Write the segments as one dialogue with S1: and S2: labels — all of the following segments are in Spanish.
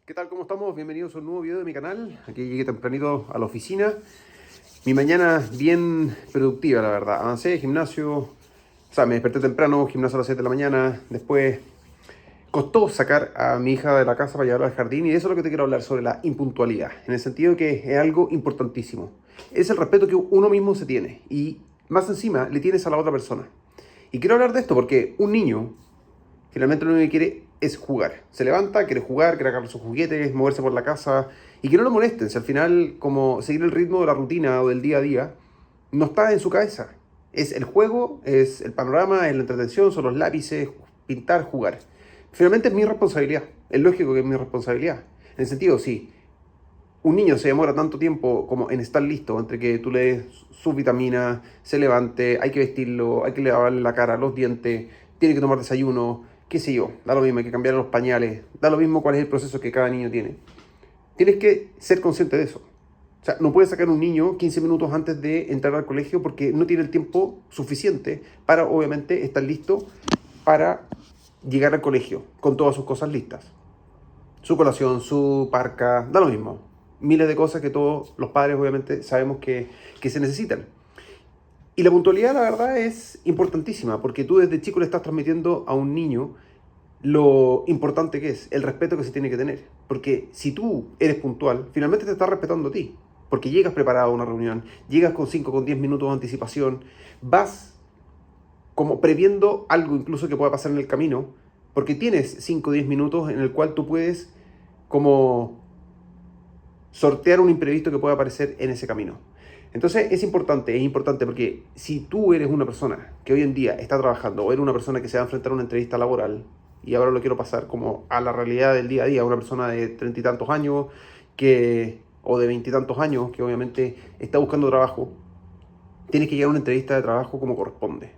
S1: ¿Qué tal? ¿Cómo estamos? Bienvenidos a un nuevo video de mi canal. Aquí llegué tempranito a la oficina. Mi mañana bien productiva, la verdad. Avancé, gimnasio. O sea, me desperté temprano, gimnasio a las 7 de la mañana. Después costó sacar a mi hija de la casa para llevarla al jardín. Y de eso es lo que te quiero hablar, sobre la impuntualidad. En el sentido que es algo importantísimo. Es el respeto que uno mismo se tiene. Y más encima, le tienes a la otra persona. Y quiero hablar de esto porque un niño finalmente lo único que quiere es jugar. Se levanta, quiere jugar, quiere agarrar sus juguetes, moverse por la casa y que no lo molesten. Si al final, como seguir el ritmo de la rutina o del día a día, no está en su cabeza. Es el juego, es el panorama, es la entretención, son los lápices, pintar, jugar. Finalmente es mi responsabilidad. Es lógico que es mi responsabilidad. En el sentido, sí, un niño se demora tanto tiempo como en estar listo, entre que tú le des sus vitaminas, se levante, hay que vestirlo, hay que lavarle la cara, los dientes, tiene que tomar desayuno, qué sé yo, da lo mismo, hay que cambiar los pañales, da lo mismo cuál es el proceso que cada niño tiene. Tienes que ser consciente de eso. O sea, no puedes sacar a un niño 15 minutos antes de entrar al colegio porque no tiene el tiempo suficiente para, obviamente, estar listo para llegar al colegio con todas sus cosas listas. Su colación, su parca, da lo mismo. Miles de cosas que todos los padres, obviamente, sabemos que se necesitan. Y la puntualidad, la verdad, es importantísima, porque tú desde chico le estás transmitiendo a un niño lo importante que es, el respeto que se tiene que tener. Porque si tú eres puntual, finalmente te estás respetando a ti. Porque llegas preparado a una reunión, llegas con 5, con 10 minutos de anticipación, vas como previendo algo incluso que pueda pasar en el camino, porque tienes 5 o 10 minutos en el cual tú puedes como sortear un imprevisto que pueda aparecer en ese camino. Entonces es importante porque si tú eres una persona que hoy en día está trabajando o eres una persona que se va a enfrentar a una entrevista laboral, y ahora lo quiero pasar como a la realidad del día a día, una persona de 30 y tantos años o de 20 y tantos años que obviamente está buscando trabajo, tienes que llegar a una entrevista de trabajo como corresponde.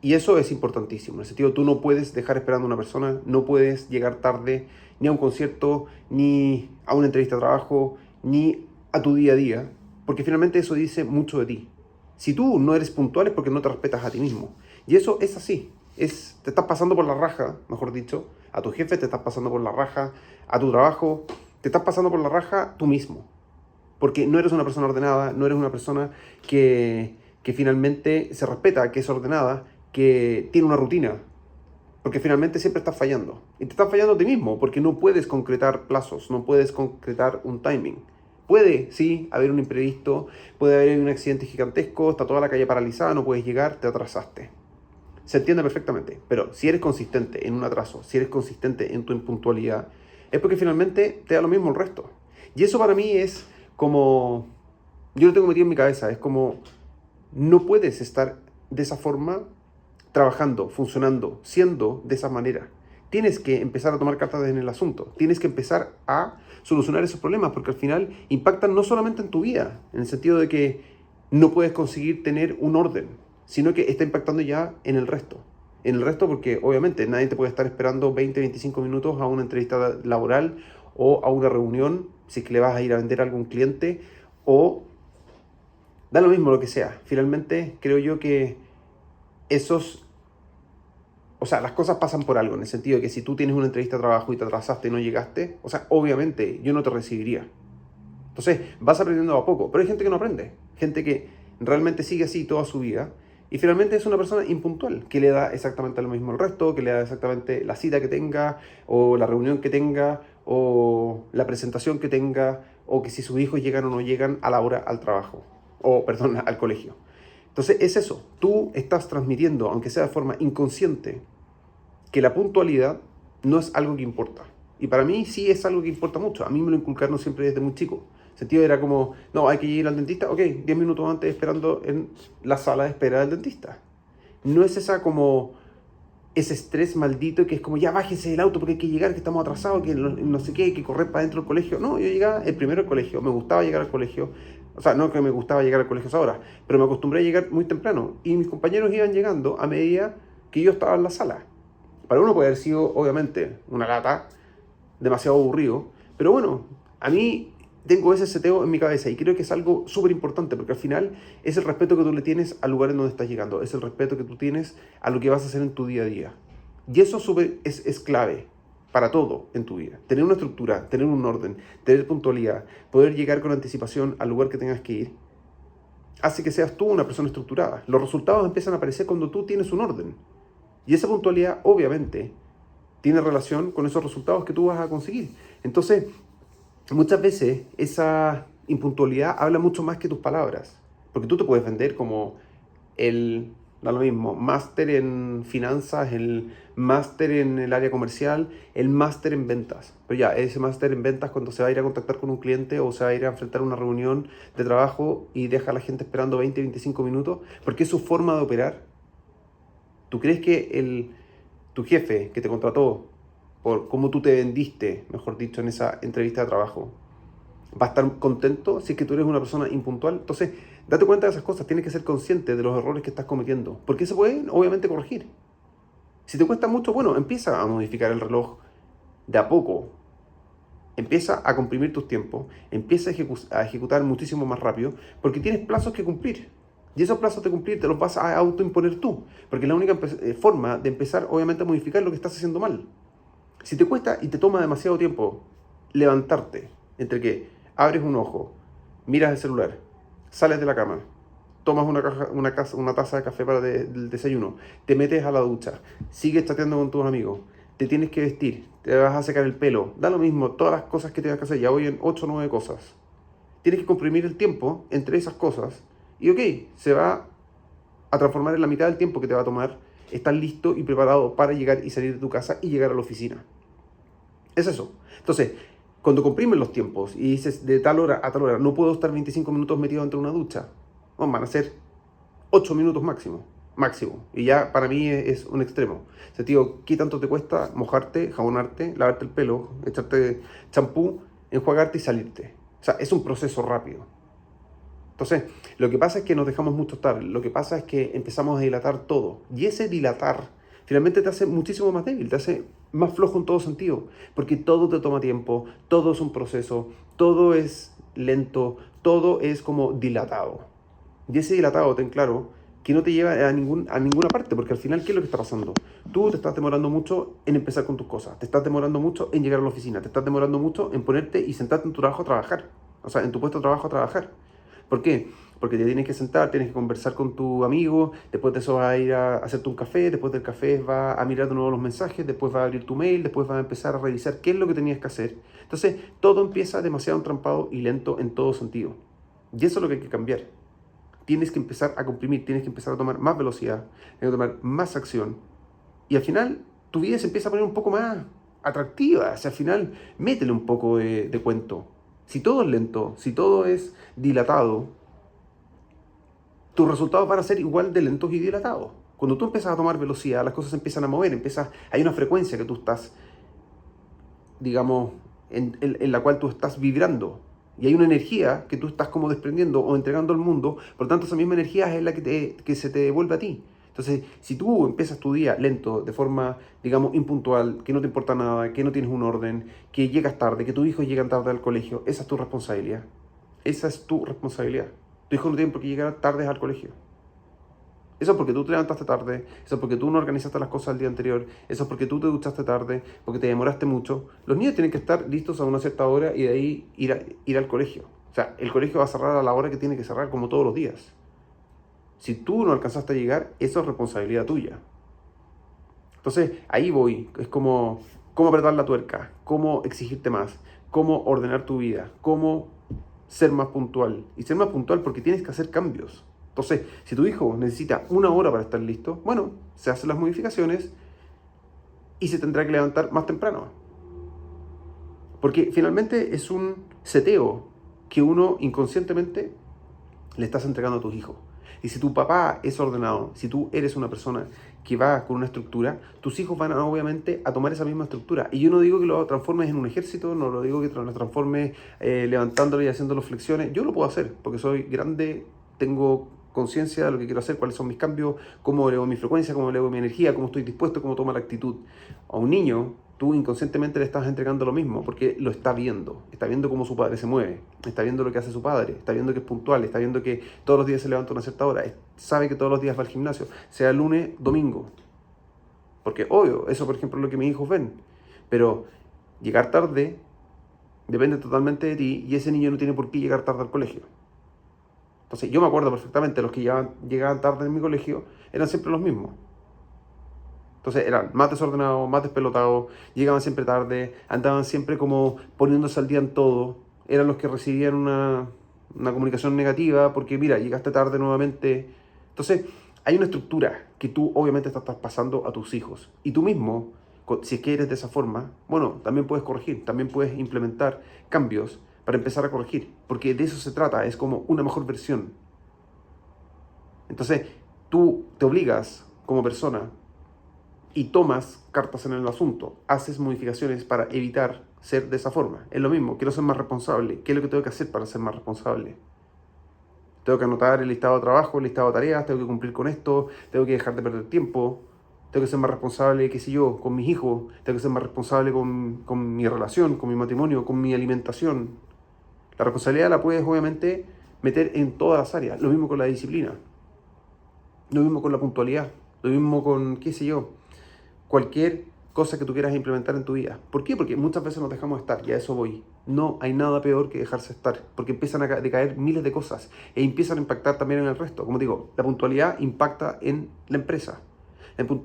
S1: Y eso es importantísimo. En el sentido, tú no puedes dejar esperando a una persona, no puedes llegar tarde ni a un concierto, ni a una entrevista de trabajo, ni a tu día a día, porque finalmente eso dice mucho de ti. Si tú no eres puntual es porque no te respetas a ti mismo. Y eso es así. Te estás pasando por la raja, mejor dicho, a tu jefe, te estás pasando por la raja, a tu trabajo, te estás pasando por la raja tú mismo. Porque no eres una persona ordenada, no eres una persona que finalmente se respeta, que es ordenada, que tiene una rutina, porque finalmente siempre estás fallando. Y te estás fallando a ti mismo, porque no puedes concretar plazos, no puedes concretar un timing. Puede, sí, haber un imprevisto, puede haber un accidente gigantesco, está toda la calle paralizada, no puedes llegar, te atrasaste. Se entiende perfectamente, pero si eres consistente en un atraso, si eres consistente en tu impuntualidad, es porque finalmente te da lo mismo el resto. Y eso para mí es como, yo lo tengo metido en mi cabeza, es como, no puedes estar de esa forma trabajando, funcionando, siendo de esa manera. Tienes que empezar a tomar cartas en el asunto. Tienes que empezar a solucionar esos problemas porque al final impactan no solamente en tu vida, en el sentido de que no puedes conseguir tener un orden, sino que está impactando ya en el resto. En el resto porque obviamente nadie te puede estar esperando 20, 25 minutos a una entrevista laboral o a una reunión si es que le vas a ir a vender a algún cliente o da lo mismo lo que sea. Finalmente creo yo que las cosas pasan por algo, en el sentido de que si tú tienes una entrevista de trabajo y te atrasaste y no llegaste, obviamente yo no te recibiría. Entonces, vas aprendiendo a poco, pero hay gente que no aprende, gente que realmente sigue así toda su vida y finalmente es una persona impuntual, que le da exactamente lo mismo al resto, que le da exactamente la cita que tenga, o la reunión que tenga, o la presentación que tenga, o que si sus hijos llegan o no llegan a la hora al trabajo, al colegio. Entonces es eso, tú estás transmitiendo, aunque sea de forma inconsciente, que la puntualidad no es algo que importa. Y para mí sí es algo que importa mucho. A mí me lo inculcaron siempre desde muy chico. El sentido era como, no, hay que ir al dentista, ok, 10 minutos antes esperando en la sala de espera del dentista. No es ese estrés maldito que es como, ya bájese del auto porque hay que llegar, que estamos atrasados, que no sé qué, hay que correr para dentro del colegio. No, yo llegaba el primero al colegio, me gustaba llegar al colegio. O sea, no que me gustaba llegar al colegio a esa hora, pero me acostumbré a llegar muy temprano. Y mis compañeros iban llegando a medida que yo estaba en la sala. Para uno puede haber sido, obviamente, una lata, demasiado aburrido, pero bueno, a mí tengo ese seteo en mi cabeza y creo que es algo súper importante porque al final es el respeto que tú le tienes al lugar en donde estás llegando, es el respeto que tú tienes a lo que vas a hacer en tu día a día. Y eso es clave. para todo en tu vida. Tener una estructura, tener un orden, tener puntualidad, poder llegar con anticipación al lugar que tengas que ir, hace que seas tú una persona estructurada. Los resultados empiezan a aparecer cuando tú tienes un orden. Y esa puntualidad, obviamente, tiene relación con esos resultados que tú vas a conseguir. Entonces, muchas veces esa impuntualidad habla mucho más que tus palabras. Porque tú te puedes vender como da lo mismo, máster en finanzas, el máster en el área comercial, el máster en ventas. Pero ya, ese máster en ventas cuando se va a ir a contactar con un cliente o se va a ir a enfrentar una reunión de trabajo y deja a la gente esperando 20, 25 minutos, porque es su forma de operar. ¿Tú crees que tu jefe que te contrató por cómo tú te vendiste, mejor dicho, en esa entrevista de trabajo, va a estar contento si es que tú eres una persona impuntual? Entonces, date cuenta de esas cosas, tienes que ser consciente de los errores que estás cometiendo, porque se pueden obviamente corregir. Si te cuesta mucho, bueno, empieza a modificar el reloj de a poco, empieza a comprimir tus tiempos, empieza a ejecutar muchísimo más rápido, porque tienes plazos que cumplir. Y esos plazos de cumplir te los vas a autoimponer tú, porque es la única forma de empezar, obviamente, a modificar lo que estás haciendo mal. Si te cuesta y te toma demasiado tiempo levantarte, entre que abres un ojo, miras el celular, sales de la cama, tomas una taza de café para el desayuno, te metes a la ducha, sigues chateando con tus amigos, te tienes que vestir, te vas a secar el pelo, da lo mismo, todas las cosas que tengas que hacer, ya voy en 8 o 9 cosas. Tienes que comprimir el tiempo entre esas cosas y se va a transformar en la mitad del tiempo que te va a tomar estar listo y preparado para llegar y salir de tu casa y llegar a la oficina. Es eso. Entonces, cuando comprimes los tiempos y dices de tal hora a tal hora, no puedo estar 25 minutos metido dentro de una ducha, van a ser 8 minutos máximo. Y ya para mí es un extremo. O sea, tío, ¿qué tanto te cuesta mojarte, jabonarte, lavarte el pelo, echarte champú, enjuagarte y salirte? O sea, es un proceso rápido. Entonces, lo que pasa es que nos dejamos mucho estar, lo que pasa es que empezamos a dilatar todo. Y ese dilatar finalmente te hace muchísimo más débil, te hace más flojo en todo sentido, porque todo te toma tiempo, todo es un proceso, todo es lento, todo es como dilatado. Y ese dilatado, ten claro, que no te lleva a ninguna parte, porque al final, ¿qué es lo que está pasando? Tú te estás demorando mucho en empezar con tus cosas, te estás demorando mucho en llegar a la oficina, te estás demorando mucho en ponerte y sentarte en tu trabajo a trabajar, o sea, en tu puesto de trabajo a trabajar. ¿Por qué? Porque te tienes que sentar, tienes que conversar con tu amigo, después de eso vas a ir a hacerte un café, después del café vas a mirar de nuevo los mensajes, después vas a abrir tu mail, después vas a empezar a revisar qué es lo que tenías que hacer. Entonces, todo empieza demasiado entrampado y lento en todo sentido. Y eso es lo que hay que cambiar. Tienes que empezar a comprimir, tienes que empezar a tomar más velocidad, tienes que tomar más acción. Y al final, tu vida se empieza a poner un poco más atractiva. O sea, al final, métele un poco de cuento. Si todo es lento, si todo es dilatado, tus resultados van a ser igual de lentos y dilatados. Cuando tú empiezas a tomar velocidad, las cosas se empiezan a mover, hay una frecuencia que tú estás, digamos, en la cual tú estás vibrando. Y hay una energía que tú estás como desprendiendo o entregando al mundo, por lo tanto esa misma energía es la que se te devuelve a ti. Entonces, si tú empiezas tu día lento, de forma, digamos, impuntual, que no te importa nada, que no tienes un orden, que llegas tarde, que tus hijos llegan tarde al colegio, esa es tu responsabilidad. Esa es tu responsabilidad. Tu hijo no tiene por qué llegar tarde al colegio. Eso es porque tú te levantaste tarde, eso es porque tú no organizaste las cosas el día anterior, eso es porque tú te duchaste tarde, porque te demoraste mucho. Los niños tienen que estar listos a una cierta hora y de ahí ir al colegio. O sea, el colegio va a cerrar a la hora que tiene que cerrar, como todos los días. Si tú no alcanzaste a llegar, eso es responsabilidad tuya. Entonces, ahí voy. Es como cómo apretar la tuerca, cómo exigirte más, cómo ordenar tu vida, cómo ser más puntual. Y ser más puntual porque tienes que hacer cambios. Entonces, si tu hijo necesita 1 hora para estar listo, bueno, se hacen las modificaciones y se tendrá que levantar más temprano. Porque finalmente es un seteo que uno inconscientemente le estás entregando a tus hijos. Y si tu papá es ordenado, si tú eres una persona que va con una estructura, tus hijos van obviamente a tomar esa misma estructura. Y yo no digo que lo transformes en un ejército, no lo digo que lo transformes levantándolo y haciéndolo flexiones. Yo lo puedo hacer porque soy grande, tengo conciencia de lo que quiero hacer, cuáles son mis cambios, cómo elevo mi frecuencia, cómo elevo mi energía, cómo estoy dispuesto, cómo toma la actitud. A un niño, tú inconscientemente le estás entregando lo mismo porque lo está viendo cómo su padre se mueve, está viendo lo que hace su padre, está viendo que es puntual, está viendo que todos los días se levanta a una cierta hora, sabe que todos los días va al gimnasio, sea lunes, domingo. Porque obvio, eso por ejemplo es lo que mis hijos ven. Pero llegar tarde depende totalmente de ti y ese niño no tiene por qué llegar tarde al colegio. Entonces yo me acuerdo perfectamente, los que llegaban tarde en mi colegio eran siempre los mismos. Entonces eran más desordenados, más despelotados, llegaban siempre tarde, andaban siempre como poniéndose al día en todo. Eran los que recibían una comunicación negativa porque, mira, llegaste tarde nuevamente. Entonces hay una estructura que tú obviamente estás traspasando a tus hijos. Y tú mismo, si es que eres de esa forma, bueno, también puedes corregir, también puedes implementar cambios para empezar a corregir. Porque de eso se trata, es como una mejor versión. Entonces tú te obligas como persona y tomas cartas en el asunto, haces modificaciones para evitar ser de esa forma. Es lo mismo, quiero ser más responsable. ¿Qué es lo que tengo que hacer para ser más responsable? Tengo que anotar el listado de trabajo, el listado de tareas, tengo que cumplir con esto, tengo que dejar de perder tiempo, tengo que ser más responsable, qué sé yo, con mis hijos, tengo que ser más responsable con mi relación, con mi matrimonio, con mi alimentación. La responsabilidad la puedes obviamente meter en todas las áreas. Lo mismo con la disciplina, lo mismo con la puntualidad, lo mismo con, qué sé yo, cualquier cosa que tú quieras implementar en tu vida. ¿Por qué? Porque muchas veces nos dejamos estar, y a eso voy. No hay nada peor que dejarse estar, porque empiezan a decaer miles de cosas e empiezan a impactar también en el resto. Como digo, la puntualidad impacta en la empresa,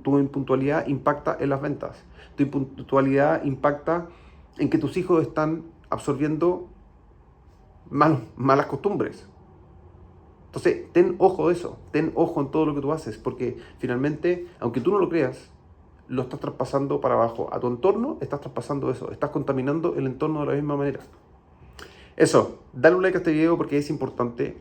S1: tu impuntualidad impacta en las ventas, tu impuntualidad impacta en que tus hijos están absorbiendo malas costumbres. Entonces, ten ojo de eso, ten ojo en todo lo que tú haces, porque finalmente, aunque tú no lo creas, lo estás traspasando para abajo. A tu entorno estás traspasando eso, estás contaminando el entorno de la misma manera. Eso, dale un like a este video porque es importante.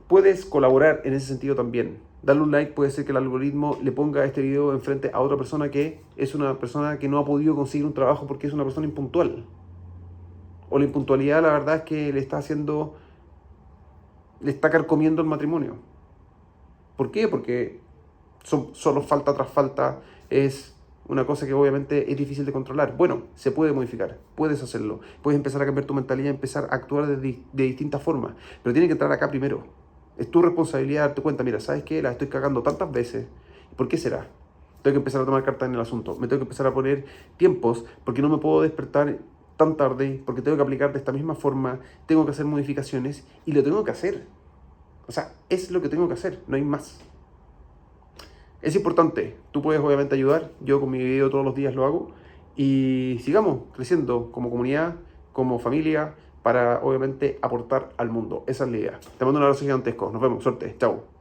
S1: Puedes colaborar en ese sentido también. Darle un like puede ser que el algoritmo le ponga este video enfrente a otra persona que es una persona que no ha podido conseguir un trabajo porque es una persona impuntual. O la impuntualidad, la verdad es que le está carcomiendo el matrimonio. ¿Por qué? Porque solo falta tras falta, es una cosa que obviamente es difícil de controlar. Bueno, se puede modificar, puedes hacerlo, puedes empezar a cambiar tu mentalidad, empezar a actuar de distintas formas, pero tiene que entrar acá primero. Es tu responsabilidad darte cuenta, mira, ¿sabes qué? La estoy cagando tantas veces, ¿por qué será? Tengo que empezar a tomar cartas en el asunto, me tengo que empezar a poner tiempos, porque no me puedo despertar tan tarde, porque tengo que aplicar de esta misma forma, tengo que hacer modificaciones y lo tengo que hacer. O sea, es lo que tengo que hacer, no hay más. Es importante, tú puedes obviamente ayudar, yo con mi video todos los días lo hago y sigamos creciendo como comunidad, como familia, para obviamente aportar al mundo. Esa es la idea. Te mando un abrazo gigantesco, nos vemos, suerte, chao.